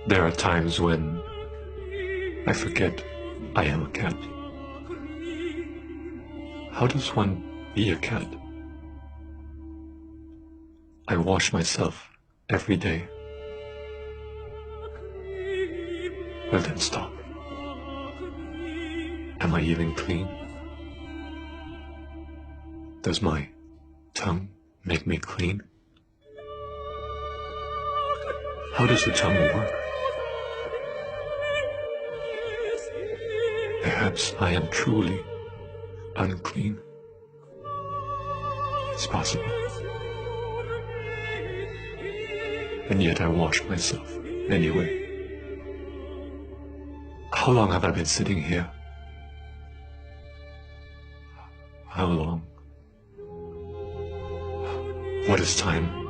There are times when I forget I am a cat. How does one be a cat? I wash myself every day. Well then stop. Am I even clean? Does my tongue make me clean? How does the tongue work? Perhaps I am truly unclean. It's possible. And yet I wash myself anyway. How long have I been sitting here? How long? What is time?